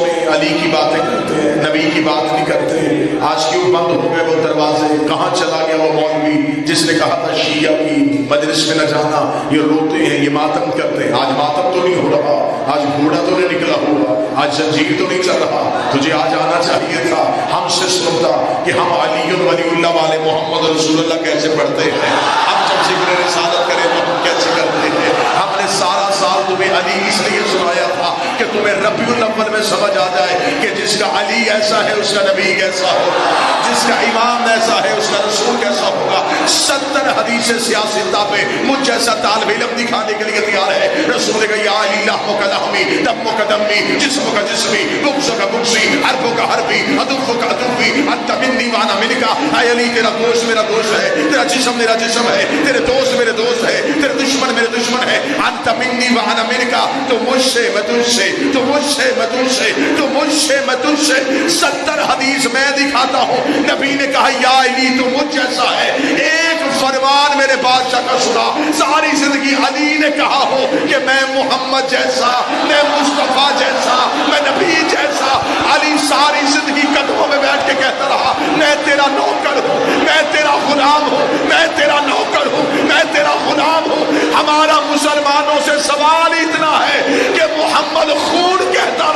ہوتے ہیں علی کی باتیں کرتے ہیں، نبی کی بات نہیں کرتے۔ آج کیوں بند ہو گئے وہ دروازے؟ کہاں چلا گیا وہ مولوی جس نے کہا تھا شیعہ کی مجلس میں نہ جانا، یہ روتے ہیں، یہ ماتم کرتے ہیں؟ آج ماتم تو نہیں ہو رہا، آج گھوڑا تو نہیں نکلا ہوا، آج زنجیر تو نہیں چل رہا۔ تجھے آج آنا چاہیے تھا، ہم سے سنتا کہ ہم علی ولی اللہ والے محمد رسول اللہ کیسے پڑھتے ہیں، ہم جب ذکر رسالت کریں تو ہم کیسے کرتے ہیں۔ ہم نے سارا سال تمہیں علی اس لیے سنایا تھا کہ تمہیں ربیع الاول میں سمجھ آ جائے کہ جس کا علی ایسا ہے اس کا نبی کیسا ہوگا، جس کا امام ایسا ہے اس کا رسول کیسا ہوگا۔ 70 حدیث سیاستہ پہ مجھ جیسا طالب علم دکھانے کے لیے تیار ہے۔ رسول کا یا علی لحم کا لحمی، دم کا دمی، جسم کا جسمی، بغض کا بغضی، حرف کا حرفی، عدو کا عدوی، انت منی وانا منکا۔ اے علی تیرا گوشت میرا گوشت ہے، تیرا جسم میرا جسم ہے، تیرے دوست میرے دوست ہے، تیرے دشمن میرے دشمن ہے۔ انت منی وانا منکا، تو مجھ سے میں تجھ سے، تو مجھ سے میں تجھ سے، تو مجھ سے میں تجھ سے۔ 70 حدیث میں دکھاتا ہوں، نبی نے کہا یا علی تو مجھ جیسا ہے۔ ایک فرمان میرے بادشاہ کا سنا، ساری زندگی علی نے کہا ہو کہ میں محمد جیسا، میں مصطفیٰ جیسا، میں نبی جیسا۔ علی ساری زندگی قدموں میں بیٹھ کے کہتا رہا میں تیرا نوکر ہوں، میں تیرا غلام ہوں، میں تیرا نوکر ہوں، میں تیرا غلام ہوں۔ ہمارا مسلمانوں سے سوال اتنا ہے کہ محمد خون کہتا